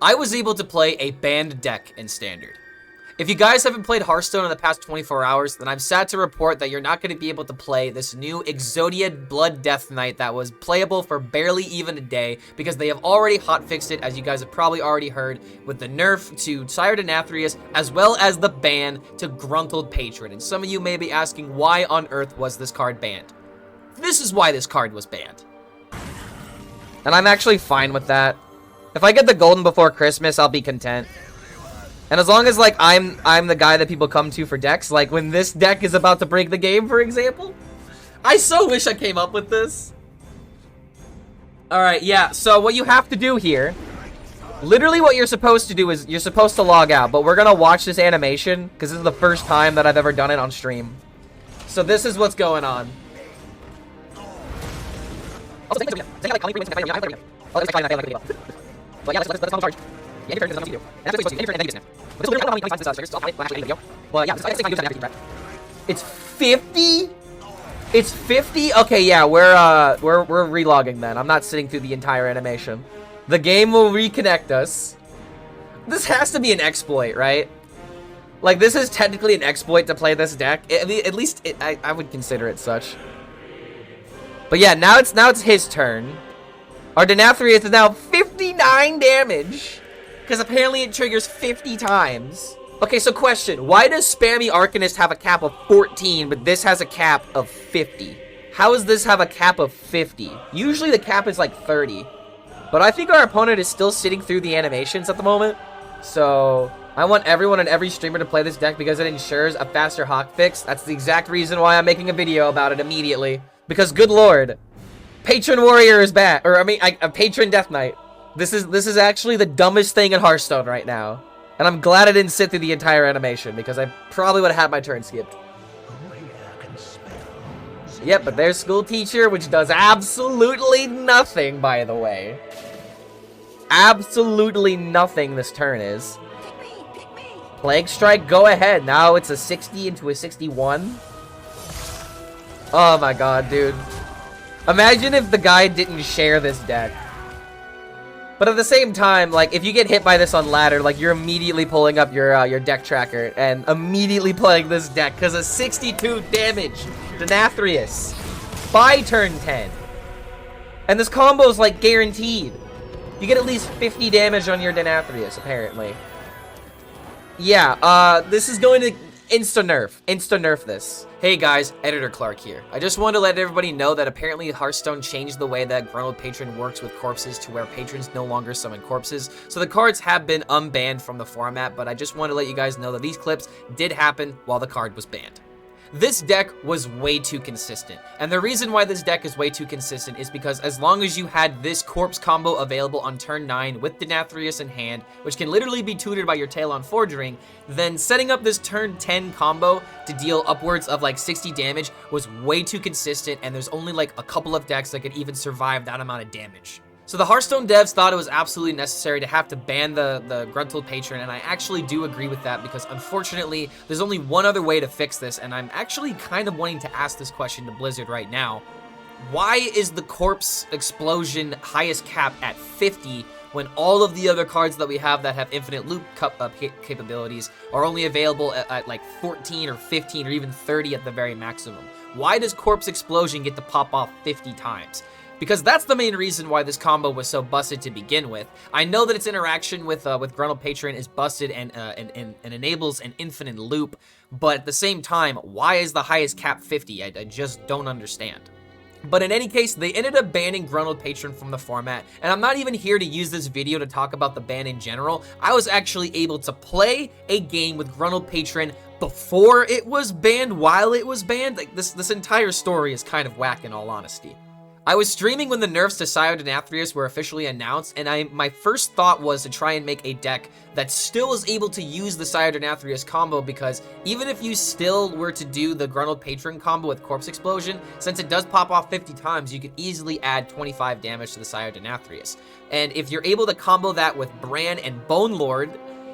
I was able to play a banned deck in Standard. If you guys haven't played Hearthstone in the past 24 hours, then I'm sad to report that you're not going to be able to play this new Exodia Blood Death Knight that was playable for barely even a day, because they have already hotfixed it, as you guys have probably already heard, with the nerf to Sire as well as the ban to Gruntled Patron. And some of you may be asking, why on earth was this card banned? This is why this card was banned. And I'm actually fine with that. If I get the golden before Christmas, I'll be content. And as long as, like, I'm the guy that people come to for decks, like, when this deck is about to break the game, for example. I so wish I came up with this. Alright, yeah, so what you have to do here, literally what you're supposed to do is, you're supposed to log out, but we're gonna watch this animation, because this is the first time that I've ever done it on stream. So this is what's going on. But yeah, let's call him charge. Yeah, turn is not to do. And that's what you're supposed to do. And then you can snap. But this will really actually video. But yeah, this is it's 50? It's 50? Okay, yeah, we're relogging then. I'm not sitting through the entire animation. The game will reconnect us. This has to be an exploit, right? Like, this is technically an exploit to play this deck. At least I would consider it such. But yeah, now it's his turn. Our Denathrius is now 59 damage. Because apparently it triggers 50 times. Okay, so question. Why does Spammy Arcanist have a cap of 14, but this has a cap of 50? How does this have a cap of 50? Usually the cap is like 30. But I think our opponent is still sitting through the animations at the moment. So I want everyone and every streamer to play this deck because it ensures a faster hawk fix. That's the exact reason why I'm making a video about it immediately. Because good lord. Patron Warrior is back. Or I mean, a Patron Death Knight. This is actually the dumbest thing in Hearthstone right now. And I'm glad I didn't sit through the entire animation, because I probably would have had my turn skipped. Yep, but there's School Teacher, which does absolutely nothing, by the way. Absolutely nothing this turn is. Plague Strike, go ahead. Now it's a 60 into a 61. Oh my god, dude. Imagine if the guy didn't share this deck. But at the same time, like, if you get hit by this on ladder, like, you're immediately pulling up your deck tracker and immediately playing this deck because of 62 damage. Denathrius by turn 10. And this combo is, like, guaranteed. You get at least 50 damage on your Denathrius, apparently. Yeah, this is going to insta-nerf this. Hey guys, Editor Clark here. I just wanted to let everybody know that apparently Hearthstone changed the way that Gruntled Patron works with corpses to where patrons no longer summon corpses. So the cards have been unbanned from the format, but I just want to let you guys know that these clips did happen while the card was banned. This deck was way too consistent, and the reason why this deck is way too consistent is because as long as you had this corpse combo available on turn 9 with Denathrius in hand, which can literally be tutored by your Talon Forge Ring, then setting up this turn 10 combo to deal upwards of like 60 damage was way too consistent, and there's only like a couple of decks that could even survive that amount of damage. So the Hearthstone devs thought it was absolutely necessary to have to ban the Gruntled Patron, and I actually do agree with that because unfortunately, there's only one other way to fix this, and I'm actually kind of wanting to ask this question to Blizzard right now. Why is the Corpse Explosion highest cap at 50 when all of the other cards that we have that have infinite loop capabilities are only available at like 14 or 15 or even 30 at the very maximum? Why does Corpse Explosion get to pop off 50 times? Because that's the main reason why this combo was so busted to begin with. I know that its interaction with Gruntled Patron is busted and enables an infinite loop, but at the same time, why is the highest cap 50? I just don't understand. But in any case, they ended up banning Gruntled Patron from the format, and I'm not even here to use this video to talk about the ban in general. I was actually able to play a game with Gruntled Patron before it was banned, while it was banned. Like, this entire story is kind of whack in all honesty. I was streaming when the nerfs to Sire Denathrius were officially announced, and my first thought was to try and make a deck that still was able to use the Sire Denathrius combo, because even if you still were to do the Gruntled Patron combo with Corpse Explosion, since it does pop off 50 times, you could easily add 25 damage to the Sire Denathrius. And if you're able to combo that with Bran and Bone Lord,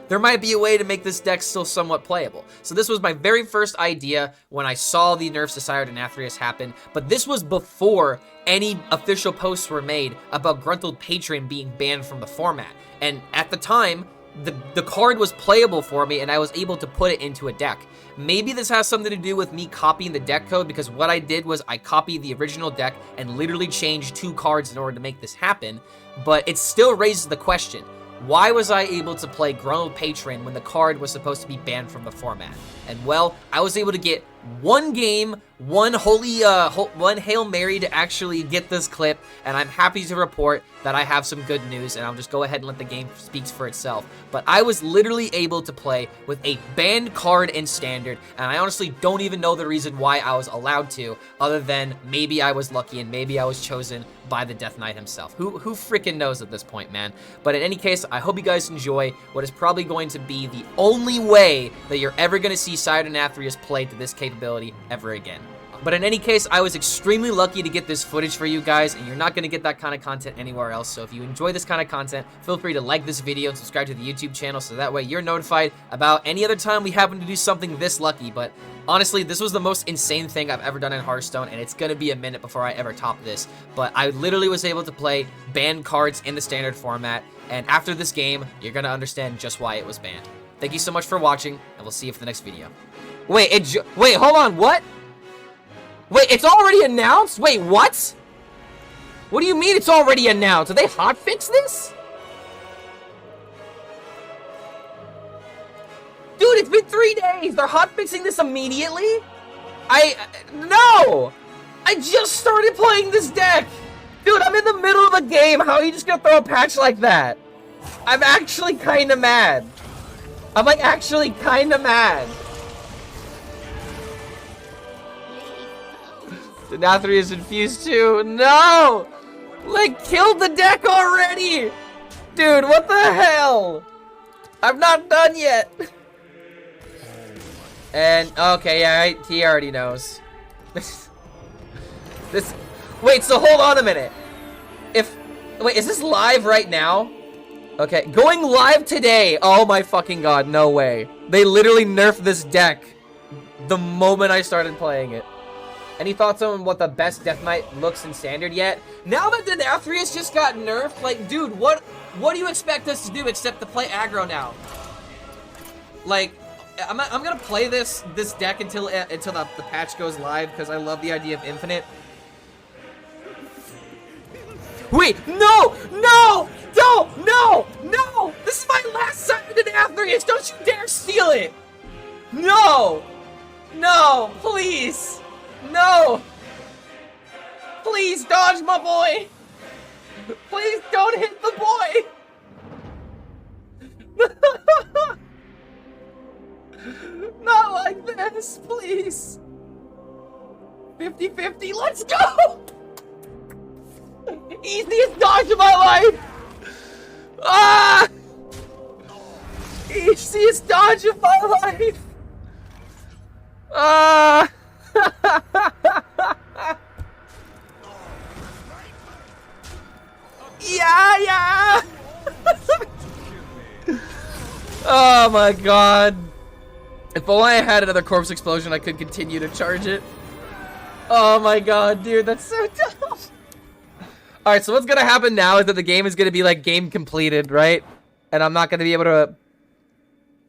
there might be a way to make this deck still somewhat playable. So this was my very first idea when I saw the nerfs to Sire Denathrius happen, but this was before any official posts were made about Gruntled Patron being banned from the format. And at the time, the card was playable for me, and I was able to put it into a deck. Maybe this has something to do with me copying the deck code, because what I did was I copied the original deck and literally changed 2 cards in order to make this happen, but it still raises the question, why was I able to play Gruntled Patron when the card was supposed to be banned from the format? And well, I was able to get one game, one Hail Mary to actually get this clip, and I'm happy to report that I have some good news, and I'll just go ahead and let the game speak for itself. But I was literally able to play with a banned card in Standard, and I honestly don't even know the reason why I was allowed to, other than maybe I was lucky and maybe I was chosen by the Death Knight himself. Who freaking knows at this point, man? But in any case, I hope you guys enjoy what is probably going to be the only way that you're ever going to see Sire Denathrius play to this capability ever again. But in any case, I was extremely lucky to get this footage for you guys, and you're not going to get that kind of content anywhere else. So if you enjoy this kind of content, feel free to like this video and subscribe to the YouTube channel, so that way you're notified about any other time we happen to do something this lucky. But honestly, this was the most insane thing I've ever done in Hearthstone, and it's going to be a minute before I ever top this. But I literally was able to play banned cards in the Standard format, and after this game, you're going to understand just why it was banned. Thank you so much for watching, and we'll see you for the next video. Wait, hold on, what? Wait, it's already announced? Wait, what? What do you mean it's already announced? Did they hotfix this? Dude, it's been 3 days. They're hotfixing this immediately? No! I just started playing this deck. Dude, I'm in the middle of a game. How are you just gonna throw a patch like that? I'm actually kinda mad. I'm like actually kinda mad. Denathrius Infuse too. No! Like, killed the deck already! Dude, what the hell? I'm not done yet. And, okay, yeah, he already knows. Wait, so hold on a minute. Wait, is this live right now? Okay, going live today. Oh my fucking god, no way. They literally nerfed this deck the moment I started playing it. Any thoughts on what the best Death Knight looks in Standard yet? Now that Denathrius just got nerfed, like, dude, what do you expect us to do except to play aggro now? Like, I'm gonna play this deck until the patch goes live, because I love the idea of infinite. Wait, no! No! Don't! No! No! This is my last Sire Denathrius! Don't you dare steal it! No! No! Please! No! Please dodge my boy! Please don't hit the boy! Not like this, please! 50-50, let's go! Easiest dodge of my life! Ah! Easiest dodge of my life! Ah! Yeah! Oh my god. If only I had another corpse explosion, I could continue to charge it. Oh my god, dude, that's so dumb. Alright, so what's gonna happen now is that the game is gonna be like game completed, right? And I'm not gonna be able to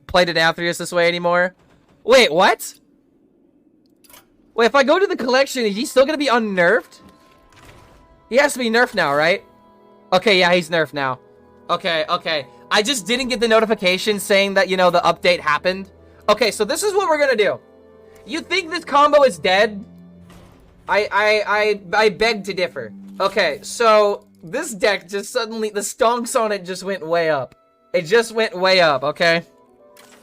play Denathrius this way anymore. Wait, what? Wait, if I go to the collection, is he still gonna be unnerfed? He has to be nerfed now, right? Okay, yeah, he's nerfed now. Okay, okay. I just didn't get the notification saying that, you know, the update happened. Okay, so this is what we're gonna do. You think this combo is dead? I beg to differ. Okay, so this deck just suddenly, the stonks on it just went way up. It just went way up, okay?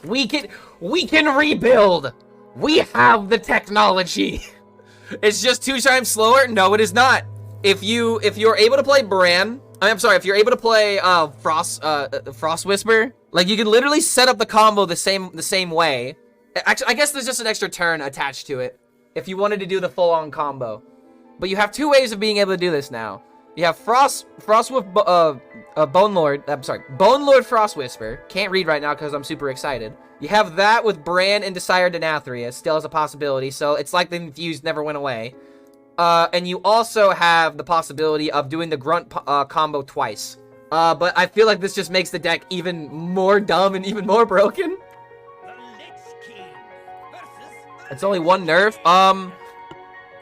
We can rebuild. We have the technology. It's just 2 times slower? No, it is not. If you're able to play Bran, I'm sorry, if you're able to play Frost Whisper, like you can literally set up the combo the same way. Actually, I guess there's just an extra turn attached to it if you wanted to do the full-on combo. But you have 2 ways of being able to do this now. You have Bone Lord. I'm sorry, Bone Lord Frost Whisper. Can't read right now because I'm super excited. You have that with Bran and Sire Denathrius. Still has a possibility, so it's like the Infuse never went away. And you also have the possibility of doing the Grunt combo twice. But I feel like this just makes the deck even more dumb and even more broken. It's only one nerf.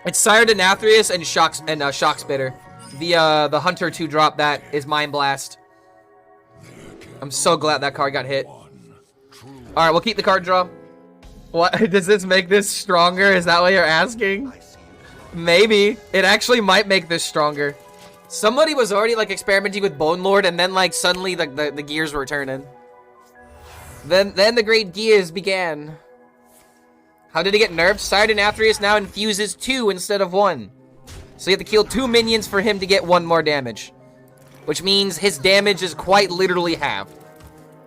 It's Sire Denathrius and Shock Spitter. The Hunter 2-drop that is Mind Blast. I'm so glad that card got hit. Alright, we'll keep the card draw. What? Does this make this stronger? Is that what you're asking? Maybe. It actually might make this stronger. Somebody was already, like, experimenting with Bone Lord, and then, like, suddenly the gears were turning. Then the great gears began. How did he get nerfed? Sire Denathrius now infuses 2 instead of 1. So you have to kill 2 minions for him to get 1 more damage. Which means his damage is quite literally halved.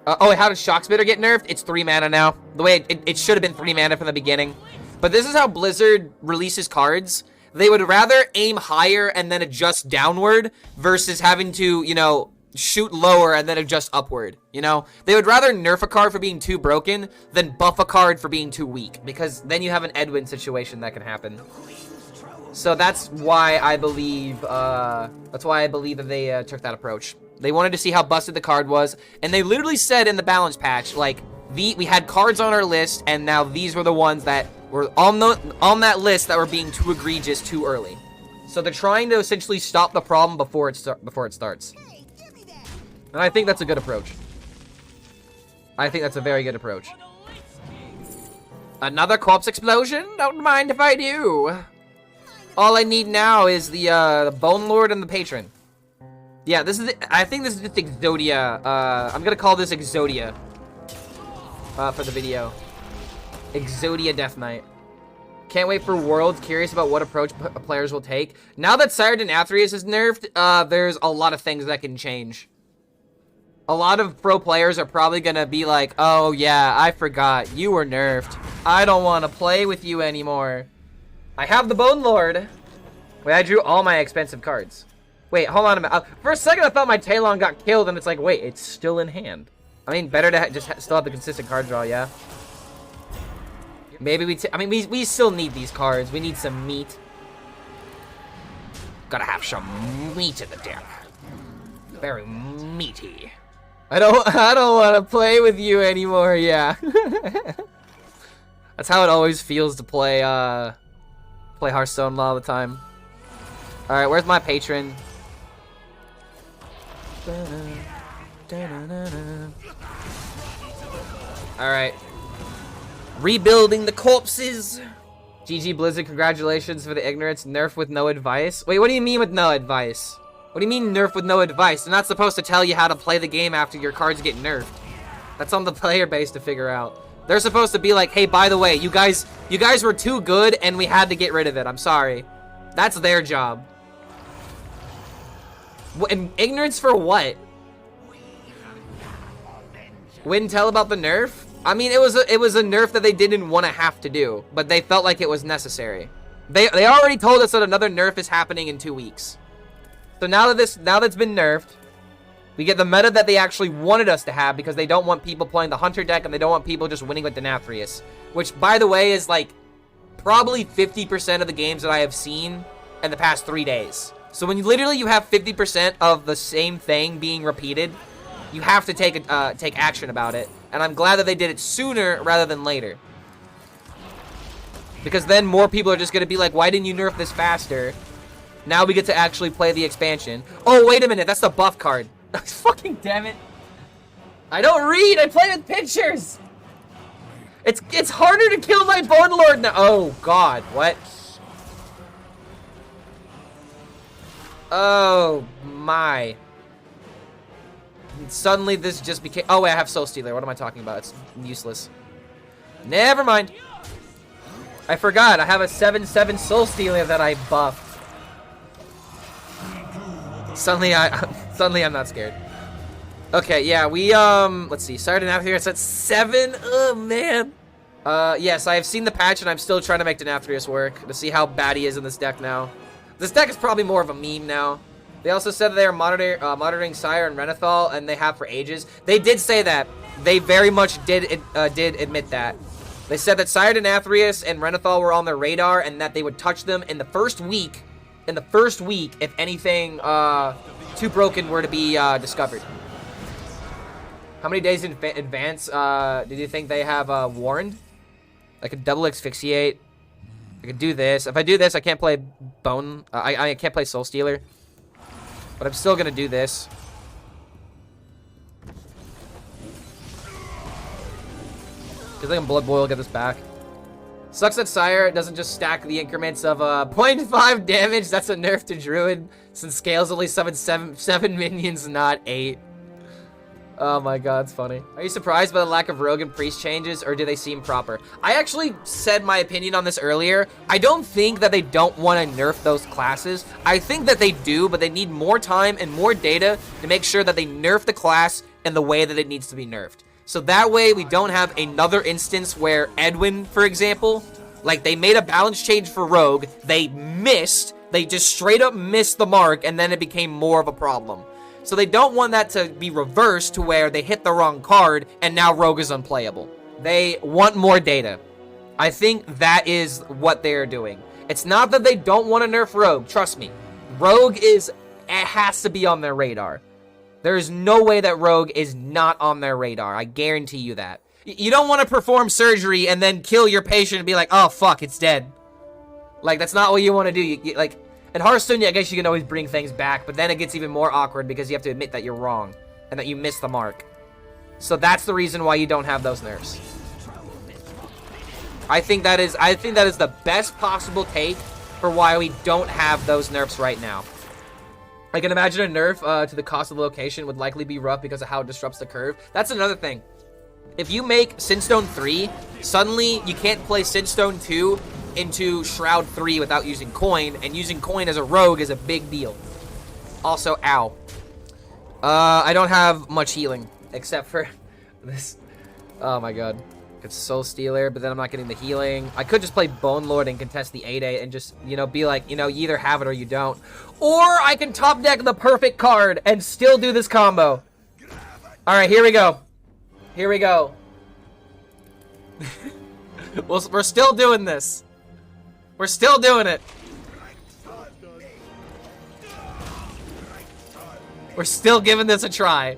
Oh, how does Shock Spitter get nerfed? It's 3 mana now. The way it should have been 3 mana from the beginning. But this is how Blizzard releases cards. They would rather aim higher and then adjust downward versus having to, you know, shoot lower and then adjust upward, you know? They would rather nerf a card for being too broken than buff a card for being too weak, because then you have an Edwin situation that can happen. So that's why I believe that they took that approach. They wanted to see how busted the card was, and they literally said in the balance patch, like, we had cards on our list, and now these were the ones that were on that list that were being too egregious too early. So they're trying to essentially stop the problem before it starts. And I think that's a good approach. I think that's a very good approach. Another corpse explosion? Don't mind if I do. All I need now is the Bone Lord and the Patron. Yeah, I think this is just Exodia. I'm gonna call this Exodia. For the video. Exodia Death Knight. Can't wait for Worlds. Curious about what approach players will take. Now that Sire Denathrius is nerfed, there's a lot of things that can change. A lot of pro players are probably gonna be like, oh yeah, I forgot. You were nerfed. I don't want to play with you anymore. I have the Bone Lord. Wait, I drew all my expensive cards. Wait, hold on a minute. For a second, I thought my Talon got killed, and it's like, wait, it's still in hand. I mean, better to just still have the consistent card draw, yeah? Maybe we still need these cards. We need some meat. Gotta have some meat in the deck. Very meaty. I don't want to play with you anymore, yeah. That's how it always feels to play Hearthstone a lot of the time. Alright, where's my patron? Alright. Rebuilding the corpses! GG Blizzard, congratulations for the ignorance. Nerf with no advice? Wait, what do you mean with no advice? What do you mean nerf with no advice? They're not supposed to tell you how to play the game after your cards get nerfed. That's on the player base to figure out. They're supposed to be like, hey, by the way, you guys were too good and we had to get rid of it. I'm sorry. That's their job. And ignorance for what? Wouldn't tell about the nerf? I mean, it was a nerf that they didn't want to have to do, but they felt like it was necessary. They already told us that another nerf is happening in 2 weeks. So now that's been nerfed, we get the meta that they actually wanted us to have because they don't want people playing the Hunter deck and they don't want people just winning with Denathrius, which, by the way, is like probably 50% of the games that I have seen in the past 3 days. So when you have 50% of the same thing being repeated, you have to take action about it. And I'm glad that they did it sooner rather than later. Because then more people are just going to be like, why didn't you nerf this faster? Now we get to actually play the expansion. Oh, wait a minute. That's the buff card. Fucking damn it. I don't read. I play with pictures. It's harder to kill my Bone Lord now. Oh, God. What? Oh, my. Suddenly this just became... Oh, wait, I have Soul Stealer. What am I talking about? It's useless. Never mind. I forgot. I have a 7/7 Soul Stealer that I buffed. Suddenly I'm not scared. Okay, yeah, we, let's see. Sire Denathrius at 7. Oh, man. Yes, I have seen the patch, and I'm still trying to make Denathrius work to see how bad he is in this deck now. This deck is probably more of a meme now. They also said that they are monitoring Sire and Renathal, and they have for ages. They did say that. They very much did admit that. They said that Sire Denathrius and Renathal were on their radar, and that they would touch them in the first week. In the first week, if anything too broken were to be discovered. How many days in advance did you think they have warned? I could double asphyxiate. I could do this. If I do this, I can't play Bone. I can't play Soul Stealer. But I'm still gonna do this. Because I can Blood Boil, get this back. Sucks that Sire doesn't just stack the increments of 0.5 damage. That's a nerf to Druid, since scales only summon 7 minions, not 8. Oh my god, it's funny. Are you surprised by the lack of rogue and priest changes, or do they seem proper? I actually said my opinion on this earlier. I don't think that they don't want to nerf those classes. I think that they do, but they need more time and more data to make sure that they nerf the class in the way that it needs to be nerfed. So that way we don't have another instance where Edwin, for example, like they made a balance change for rogue, they missed, they just straight up missed the mark, and then it became more of a problem. So they don't want that to be reversed to where they hit the wrong card and now Rogue is unplayable. They want more data. I think that is what they're doing. It's not that they don't want to nerf Rogue. Trust me. Rogue has to be on their radar. There is no way that Rogue is not on their radar. I guarantee you that. You don't want to perform surgery and then kill your patient and be like, oh, fuck, it's dead. Like, that's not what you want to do. Like... At Hearthstone, I guess you can always bring things back, but then it gets even more awkward because you have to admit that you're wrong and that you missed the mark. So that's the reason why you don't have those nerfs. I think that is the best possible take for why we don't have those nerfs right now. I can imagine a nerf to the cost of the location would likely be rough because of how it disrupts the curve. That's another thing. If you make Sinstone 3, suddenly you can't play Sinstone 2 into Shroud 3 without using coin, and using coin as a rogue is a big deal. Also, ow. I don't have much healing, except for this. Oh my god. It's Soul Stealer, but then I'm not getting the healing. I could just play Bone Lord and contest the 8-8 and just, you know, be like, you know, you either have it or you don't. Or I can top deck the perfect card and still do this combo. Alright, here we go. Here we go. We're still doing this. We're still doing it. We're still giving this a try.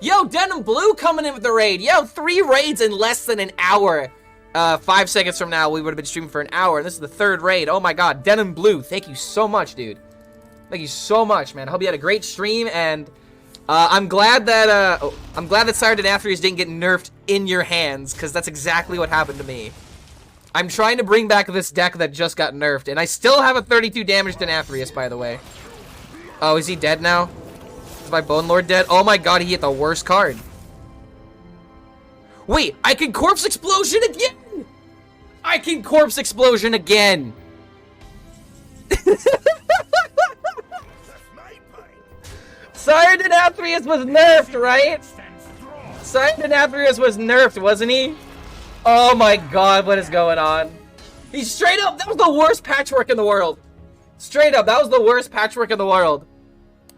Yo, Denim Blue coming in with the raid. Yo, 3 raids in less than an hour. 5 seconds from now, we would have been streaming for an hour. This is the 3rd raid. Oh my god, Denim Blue, thank you so much, dude. Thank you so much, man. I hope you had a great stream, and I'm glad that Sire Denathrius didn't get nerfed in your hands, because that's exactly what happened to me. I'm trying to bring back this deck that just got nerfed, and I still have a 32 damage Denathrius, by the way. Oh, is he dead now? Is my Bone Lord dead? Oh my god, he hit the worst card. Wait, I can Corpse Explosion again! I can Corpse Explosion again! Sire Denathrius was nerfed, right? Sire Denathrius was nerfed, wasn't he? Oh my god, what is going on? He's straight up, that was the worst patchwork in the world. Straight up, that was the worst patchwork in the world.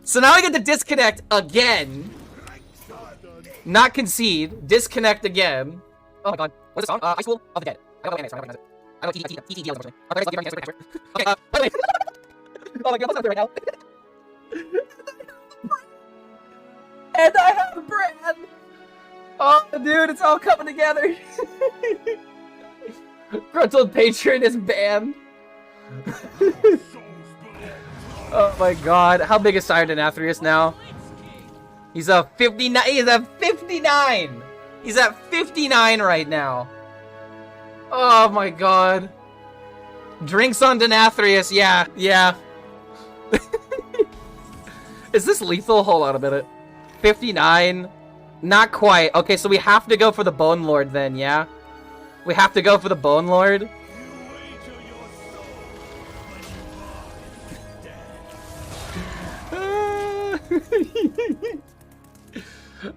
So now I get to disconnect again. Not concede, disconnect again. Oh my god, what is this song? Ice Pool of the Dead. I don't know what it is, I don't know TTT, unfortunately. Okay, by the way. Oh my god, what's up there right now? And I have a brand! Oh, dude, it's all coming together. Gruntled Patron is banned. Oh my god, how big is Sire Denathrius now? He's a 59. He's at 59. He's at 59 right now. Oh my god. Drinks on Denathrius. Yeah, yeah. Is this lethal? Hold on a minute. 59. Not quite. Okay, so we have to go for the Bone Lord then, yeah? We have to go for the Bone Lord.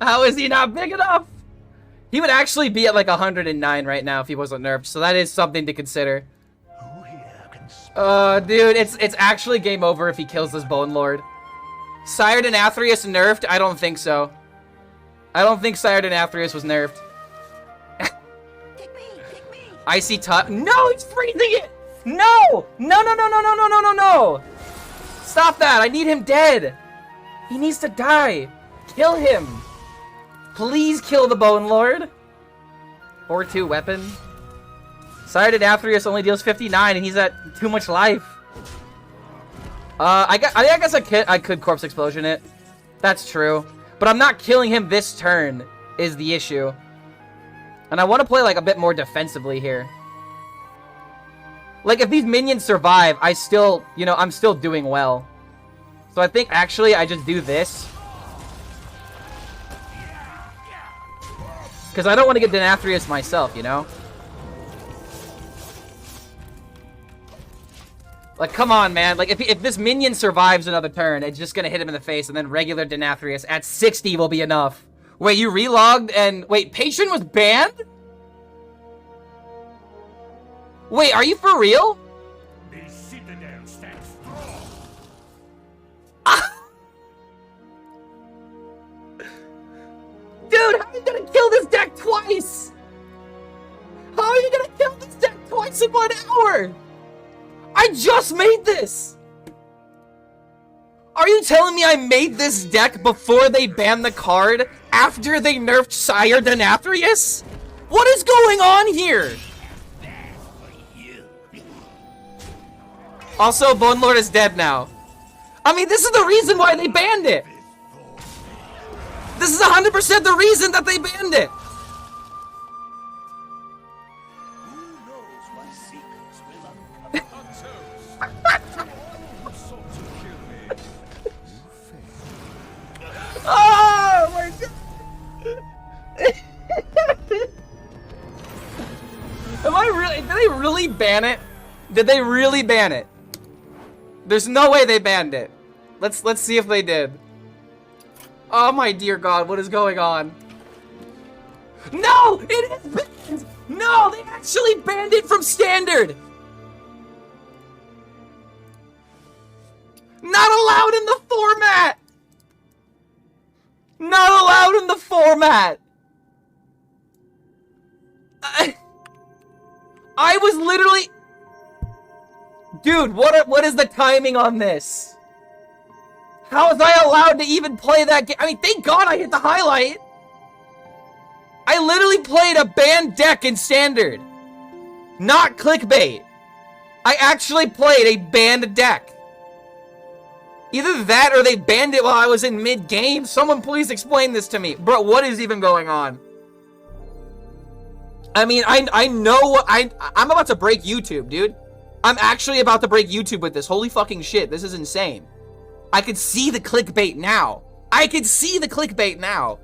How is he not big enough? He would actually be at like 109 right now if he wasn't nerfed, so that is something to consider. Dude, it's actually game over if he kills this Bone Lord. Sire Denathrius nerfed? I don't think so. I don't think Sire Denathrius was nerfed. Icy Tut. No, he's freezing it! No! No, no, no, no, no, no, no, no, no! Stop that! I need him dead! He needs to die! Kill him! Please kill the Bone Lord! 4-2 weapon. Sire Denathrius only deals 59 and he's at too much life. I guess I could Corpse Explosion it. That's true. But I'm not killing him this turn is the issue. And I want to play like a bit more defensively here. Like if these minions survive, I still, you know, I'm still doing well. So I think actually I just do this. Because I don't want to get Denathrius myself, you know? Like, come on, man. Like, if this minion survives another turn, it's just gonna hit him in the face, and then regular Denathrius at 60 will be enough. Wait, you relogged and... Wait, Patron was banned? Wait, are you for real? Dude, how are you gonna kill this deck twice? How are you gonna kill this deck twice in 1 hour? I just made this! Are you telling me I made this deck before they banned the card? After they nerfed Sire Denathrius? What is going on here? Also, Bone Lord is dead now. I mean, this is the reason why they banned it. This is 100% the reason that they banned it. Oh my god! Am I really? Did they really ban it? Did they really ban it? There's no way they banned it. Let's see if they did. Oh my dear god, what is going on? No! It is banned! No! They actually banned it from standard! Not allowed in the format! Not allowed in the format! I was literally... Dude, what is the timing on this? How was I allowed to even play that game? I mean, thank God I hit the highlight. I literally played a banned deck in standard. Not clickbait. I actually played a banned deck. Either that or they banned it while I was in mid-game. Someone please explain this to me. Bro, what is even going on? I mean, I know what I'm about to break YouTube, dude. I'm actually about to break YouTube with this. Holy fucking shit. This is insane. I could see the clickbait now. I could see the clickbait now.